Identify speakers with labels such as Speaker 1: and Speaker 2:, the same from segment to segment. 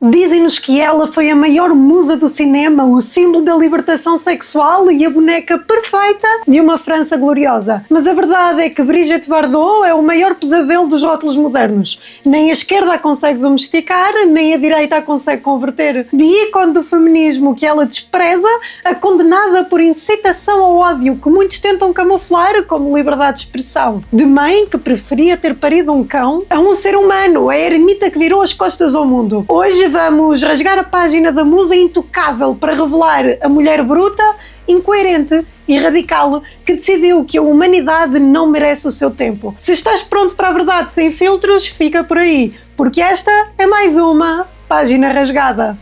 Speaker 1: Dizem-nos que ela foi a maior musa do cinema, o símbolo da libertação sexual e a boneca perfeita de uma França gloriosa. Mas a verdade é que Brigitte Bardot é o maior pesadelo dos rótulos modernos. Nem a esquerda a consegue domesticar, nem a direita a consegue converter. De ícone do feminismo que ela despreza, a condenada por incitação ao ódio que muitos tentam camuflar como liberdade de expressão. De mãe que preferia ter parido um cão, a um ser humano, a eremita que virou as costas ao mundo. Hoje vamos rasgar a página da musa intocável para revelar a mulher bruta, incoerente e radical que decidiu que a humanidade não merece o seu tempo. Se estás pronto para a verdade sem filtros, fica por aí, porque esta é mais uma página rasgada.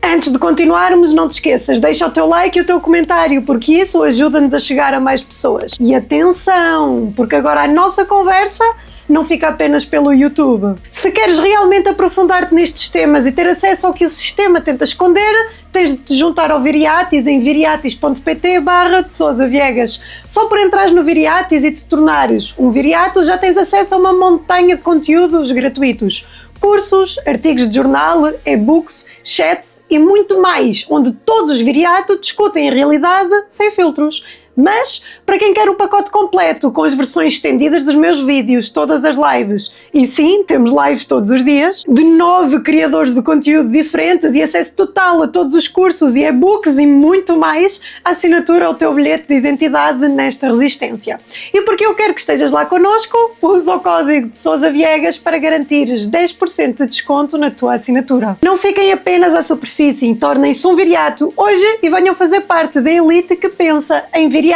Speaker 1: Antes de continuarmos, não te esqueças, deixa o teu like e o teu comentário, porque isso ajuda-nos a chegar a mais pessoas. E atenção, porque agora a nossa conversa não fica apenas pelo YouTube. Se queres realmente aprofundar-te nestes temas e ter acesso ao que o sistema tenta esconder, tens de te juntar ao Viriatis em viriatis.pt/de Sousa Viegas. Só por entrares no Viriatis e te tornares um viriato, já tens acesso a uma montanha de conteúdos gratuitos. Cursos, artigos de jornal, e-books, chats e muito mais, onde todos os viriatos discutem a realidade sem filtros. Mas, para quem quer o pacote completo, com as versões estendidas dos meus vídeos, todas as lives, e sim, temos lives todos os dias, de 9 criadores de conteúdo diferentes e acesso total a todos os cursos e e-books e muito mais, a assinatura ao teu bilhete de identidade nesta resistência. E porque eu quero que estejas lá connosco, usa o código de Sousa Viegas para garantires 10% de desconto na tua assinatura. Não fiquem apenas à superfície, tornem-se um viriato hoje e venham fazer parte da elite que pensa em viriatis.pt/de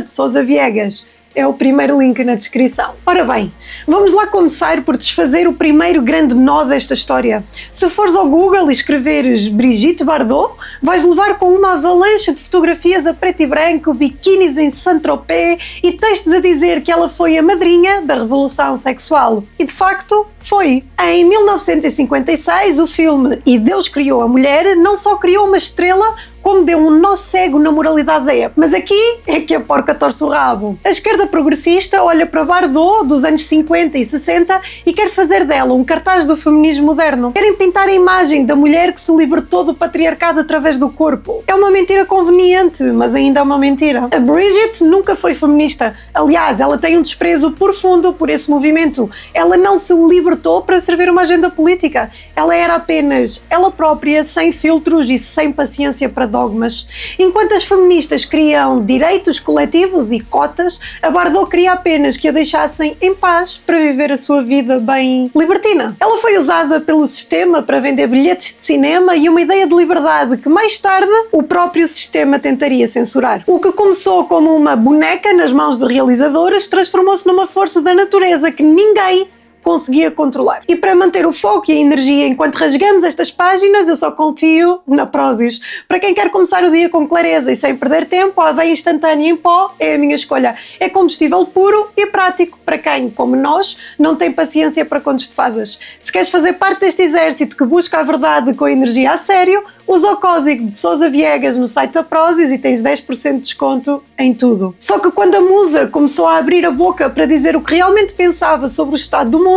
Speaker 1: Sousa Viegas. É o primeiro link na descrição. Ora bem, vamos lá começar por desfazer o primeiro grande nó desta história. Se fores ao Google e escreveres Brigitte Bardot, vais levar com uma avalanche de fotografias a preto e branco, biquínis em Saint-Tropez e textos a dizer que ela foi a madrinha da revolução sexual. E de facto, foi. Em 1956, o filme E Deus Criou a Mulher não só criou uma estrela, como deu um nó cego na moralidade da época. Mas aqui é que a porca torce o rabo. A esquerda progressista olha para Bardot dos anos 50 e 60 e quer fazer dela um cartaz do feminismo moderno. Querem pintar a imagem da mulher que se libertou do patriarcado através do corpo. É uma mentira conveniente, mas ainda é uma mentira. A Brigitte nunca foi feminista. Aliás, ela tem um desprezo profundo por esse movimento. Ela não se libertou para servir uma agenda política. Ela era apenas ela própria, sem filtros e sem paciência para dogmas. Enquanto as feministas criam direitos coletivos e cotas, a Bardot queria apenas que a deixassem em paz para viver a sua vida bem libertina. Ela foi usada pelo sistema para vender bilhetes de cinema e uma ideia de liberdade que mais tarde o próprio sistema tentaria censurar. O que começou como uma boneca nas mãos de realizadoras transformou-se numa força da natureza que ninguém conseguia controlar. E para manter o foco e a energia enquanto rasgamos estas páginas, eu só confio na Prozis. Para quem quer começar o dia com clareza e sem perder tempo, a aveia instantânea em pó é a minha escolha. É combustível puro e prático para quem, como nós, não tem paciência para contos de fadas. Se queres fazer parte deste exército que busca a verdade com a energia a sério, usa o código de Sousa Viegas no site da Prozis e tens 10% de desconto em tudo. Só que quando a musa começou a abrir a boca para dizer o que realmente pensava sobre o estado do mundo,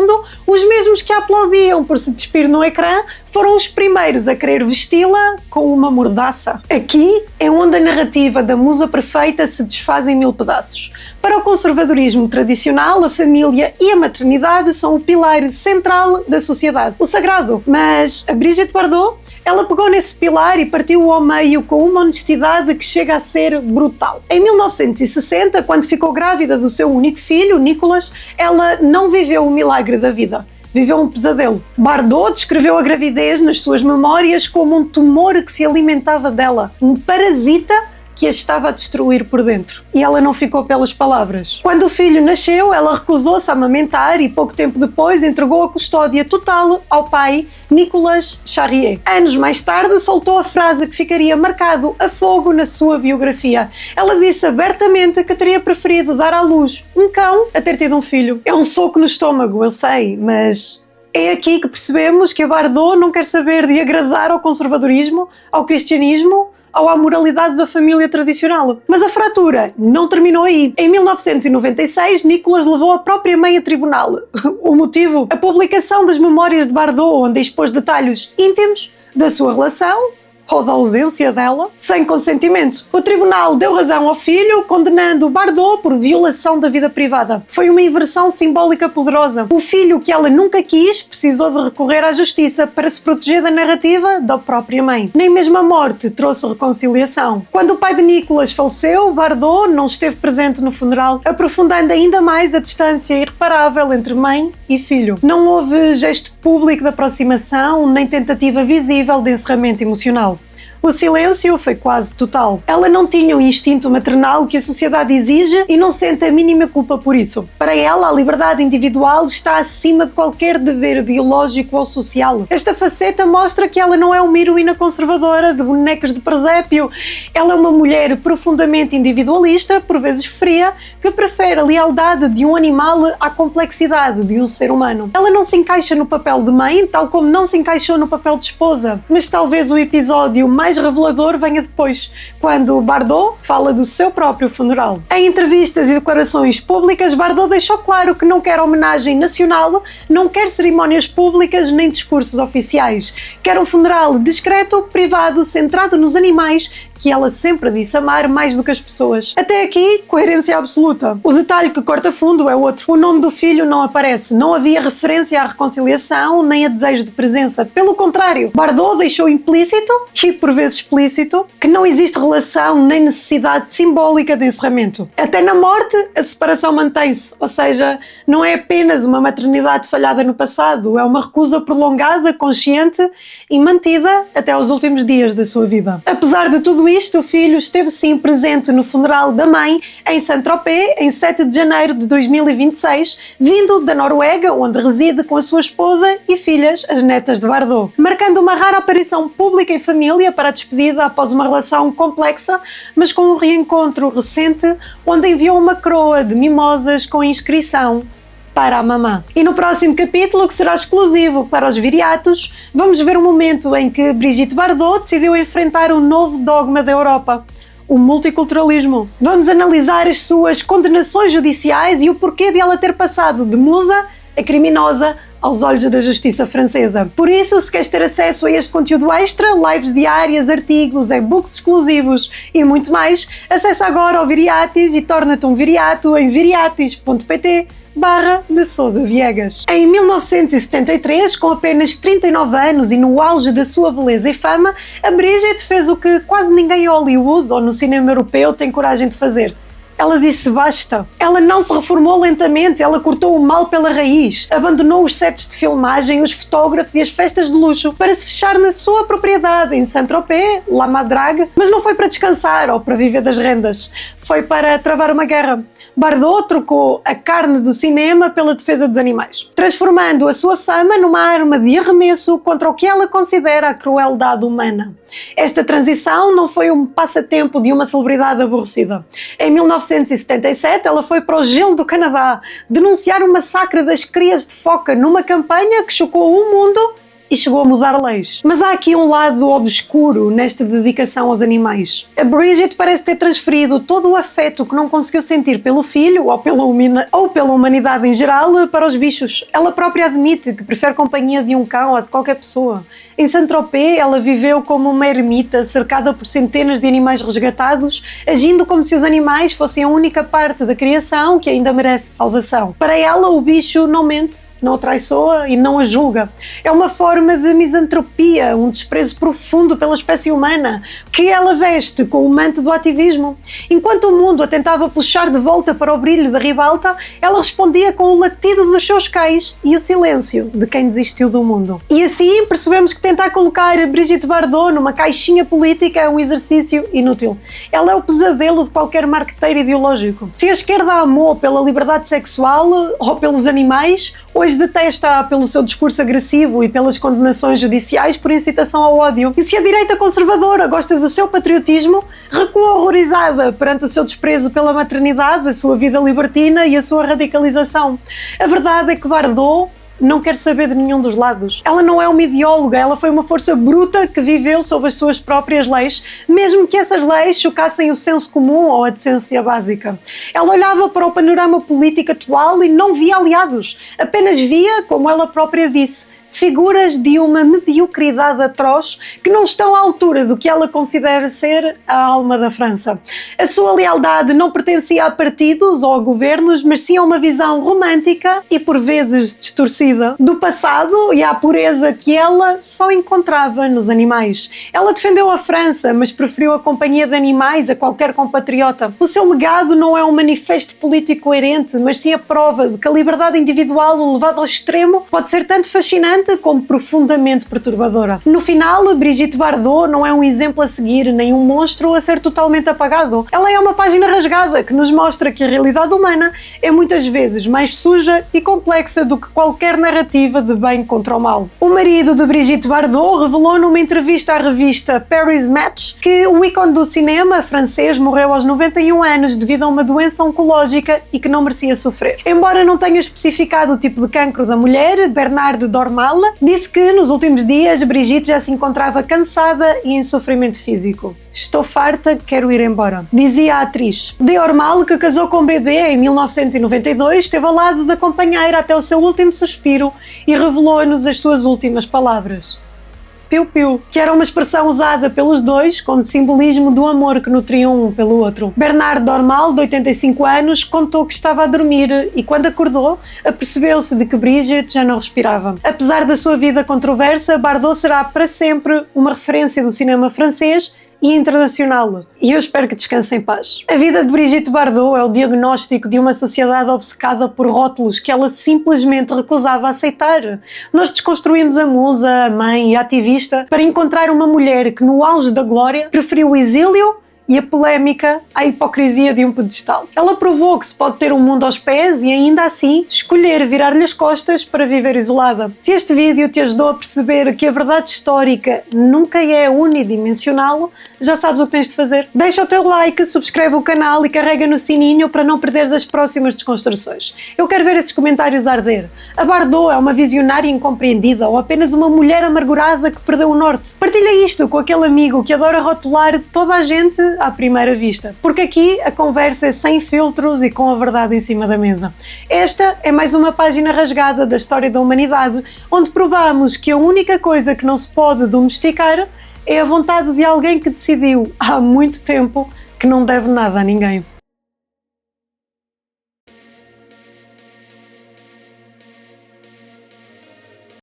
Speaker 1: os mesmos que a aplaudiam por se despir no ecrã foram os primeiros a querer vesti-la com uma mordaça. Aqui é onde a narrativa da musa perfeita se desfaz em 1000 pedaços. Para o conservadorismo tradicional, a família e a maternidade são o pilar central da sociedade, o sagrado. Mas a Brigitte Bardot, ela pegou nesse pilar e partiu-o ao meio com uma honestidade que chega a ser brutal. Em 1960, quando ficou grávida do seu único filho, Nicolas, ela não viveu o milagre da vida. Viveu um pesadelo. Bardot descreveu a gravidez nas suas memórias como um tumor que se alimentava dela, um parasita que a estava a destruir por dentro. E ela não ficou pelas palavras. Quando o filho nasceu, ela recusou-se a amamentar e pouco tempo depois entregou a custódia total ao pai, Nicolas Charrier. Anos mais tarde, soltou a frase que ficaria marcado a fogo na sua biografia. Ela disse abertamente que teria preferido dar à luz um cão a ter tido um filho. É um soco no estômago, eu sei, mas é aqui que percebemos que a Bardot não quer saber de agradar ao conservadorismo, ao cristianismo, ou à moralidade da família tradicional. Mas a fratura não terminou aí. Em 1996, Nicholas levou a própria mãe a tribunal. O motivo? A publicação das memórias de Bardot, onde expôs detalhes íntimos da sua relação, ou da ausência dela, sem consentimento. O tribunal deu razão ao filho, condenando Bardot por violação da vida privada. Foi uma inversão simbólica poderosa. O filho que ela nunca quis precisou de recorrer à justiça para se proteger da narrativa da própria mãe. Nem mesmo a morte trouxe reconciliação. Quando o pai de Nicholas faleceu, Bardot não esteve presente no funeral, aprofundando ainda mais a distância irreparável entre mãe e filho. Não houve gesto público de aproximação, nem tentativa visível de encerramento emocional. O silêncio foi quase total. Ela não tinha o instinto maternal que a sociedade exige e não sente a mínima culpa por isso. Para ela, a liberdade individual está acima de qualquer dever biológico ou social. Esta faceta mostra que ela não é uma heroína conservadora de bonecas de presépio. Ela é uma mulher profundamente individualista, por vezes fria, que prefere a lealdade de um animal à complexidade de um ser humano. Ela não se encaixa no papel de mãe, tal como não se encaixou no papel de esposa. Mas talvez o episódio mais revelador venha depois, quando Bardot fala do seu próprio funeral. Em entrevistas e declarações públicas, Bardot deixou claro que não quer homenagem nacional, não quer cerimónias públicas nem discursos oficiais. Quer um funeral discreto, privado, centrado nos animais, que ela sempre disse amar mais do que as pessoas. Até aqui, coerência absoluta. O detalhe que corta fundo é outro. O nome do filho não aparece. Não havia referência à reconciliação nem a desejo de presença. Pelo contrário, Bardot deixou implícito, e por vezes explícito, que não existe relação nem necessidade simbólica de encerramento. Até na morte, a separação mantém-se. Ou seja, não é apenas uma maternidade falhada no passado, é uma recusa prolongada, consciente e mantida até aos últimos dias da sua vida. Apesar de tudo isto, o filho esteve sim presente no funeral da mãe em Saint-Tropez, em 7 de janeiro de 2026, vindo da Noruega, onde reside com a sua esposa e filhas, as netas de Bardot, marcando uma rara aparição pública em família para a despedida após uma relação complexa, mas com um reencontro recente, onde enviou uma coroa de mimosas com inscrição para a mamã. E no próximo capítulo, que será exclusivo para os viriatos, vamos ver o momento em que Brigitte Bardot decidiu enfrentar um novo dogma da Europa: o multiculturalismo. Vamos analisar as suas condenações judiciais e o porquê de ela ter passado de musa a criminosa aos olhos da justiça francesa. Por isso, se queres ter acesso a este conteúdo extra, lives diárias, artigos, e-books exclusivos e muito mais, acessa agora ao Viriatis e torna-te um viriato em viriatis.pt/de Sousa Viegas. Em 1973, com apenas 39 anos e no auge da sua beleza e fama, a Brigitte fez o que quase ninguém em Hollywood ou no cinema europeu tem coragem de fazer. Ela disse basta. Ela não se reformou lentamente, ela cortou o mal pela raiz, abandonou os sets de filmagem, os fotógrafos e as festas de luxo para se fechar na sua propriedade em Saint-Tropez, La Madrague, mas não foi para descansar ou para viver das rendas, foi para travar uma guerra. Bardot trocou a carne do cinema pela defesa dos animais, transformando a sua fama numa arma de arremesso contra o que ela considera a crueldade humana. Esta transição não foi um passatempo de uma celebridade aborrecida. Em 1977, ela foi para o gelo do Canadá denunciar o massacre das crias de foca numa campanha que chocou o mundo e chegou a mudar leis. Mas há aqui um lado obscuro nesta dedicação aos animais. A Brigitte parece ter transferido todo o afeto que não conseguiu sentir pelo filho ou pela humanidade em geral para os bichos. Ela própria admite que prefere a companhia de um cão ou de qualquer pessoa. Em Saint-Tropez, ela viveu como uma ermita, cercada por centenas de animais resgatados, agindo como se os animais fossem a única parte da criação que ainda merece salvação. Para ela, o bicho não mente, não a traiçoa e não a julga. É uma forma de misantropia, um desprezo profundo pela espécie humana, que ela veste com o manto do ativismo. Enquanto o mundo a tentava puxar de volta para o brilho da ribalta, ela respondia com o latido dos seus cães e o silêncio de quem desistiu do mundo. E assim percebemos que tentar colocar a Brigitte Bardot numa caixinha política é um exercício inútil. Ela é o pesadelo de qualquer marqueteiro ideológico. Se a esquerda a amou pela liberdade sexual ou pelos animais, hoje detesta-a pelo seu discurso agressivo e pelas condenações judiciais por incitação ao ódio. E se a direita conservadora gosta do seu patriotismo, recua horrorizada perante o seu desprezo pela maternidade, a sua vida libertina e a sua radicalização. A verdade é que Bardot não quer saber de nenhum dos lados. Ela não é uma ideóloga, ela foi uma força bruta que viveu sob as suas próprias leis, mesmo que essas leis chocassem o senso comum ou a decência básica. Ela olhava para o panorama político atual e não via aliados, apenas via, como ela própria disse, figuras de uma mediocridade atroz que não estão à altura do que ela considera ser a alma da França. A sua lealdade não pertencia a partidos ou a governos, mas sim a uma visão romântica e por vezes distorcida do passado e à pureza que ela só encontrava nos animais. Ela defendeu a França, mas preferiu a companhia de animais a qualquer compatriota. O seu legado não é um manifesto político coerente, mas sim a prova de que a liberdade individual levada ao extremo pode ser tanto fascinante como profundamente perturbadora. No final, Brigitte Bardot não é um exemplo a seguir, nem um monstro a ser totalmente apagado. Ela é uma página rasgada que nos mostra que a realidade humana é muitas vezes mais suja e complexa do que qualquer narrativa de bem contra o mal. O marido de Brigitte Bardot revelou numa entrevista à revista Paris Match que o ícone do cinema francês morreu aos 91 anos devido a uma doença oncológica e que não merecia sofrer. Embora não tenha especificado o tipo de cancro da mulher, Bernard Dormal disse que nos últimos dias Brigitte já se encontrava cansada e em sofrimento físico. Estou farta, quero ir embora, dizia a atriz. Dormal, que casou com um bebê em 1992, esteve ao lado da companheira até o seu último suspiro e revelou-nos as suas últimas palavras. Piu-piu, que era uma expressão usada pelos dois como simbolismo do amor que nutriam um pelo outro. Bernard Dormal, de 85 anos, contou que estava a dormir e quando acordou, apercebeu-se de que Brigitte já não respirava. Apesar da sua vida controversa, Bardot será para sempre uma referência do cinema francês e internacional. E eu espero que descanse em paz. A vida de Brigitte Bardot é o diagnóstico de uma sociedade obcecada por rótulos que ela simplesmente recusava aceitar. Nós desconstruímos a musa, a mãe e a ativista para encontrar uma mulher que no auge da glória preferiu o exílio e a polémica à hipocrisia de um pedestal. Ela provou que se pode ter um mundo aos pés e ainda assim escolher virar-lhe as costas para viver isolada. Se este vídeo te ajudou a perceber que a verdade histórica nunca é unidimensional, já sabes o que tens de fazer. Deixa o teu like, subscreve o canal e carrega no sininho para não perderes as próximas desconstruções. Eu quero ver esses comentários arder. A Bardot é uma visionária incompreendida ou apenas uma mulher amargurada que perdeu o norte? Partilha isto com aquele amigo que adora rotular toda a gente à primeira vista, porque aqui a conversa é sem filtros e com a verdade em cima da mesa. Esta é mais uma página rasgada da história da humanidade, onde provamos que a única coisa que não se pode domesticar é a vontade de alguém que decidiu há muito tempo que não deve nada a ninguém.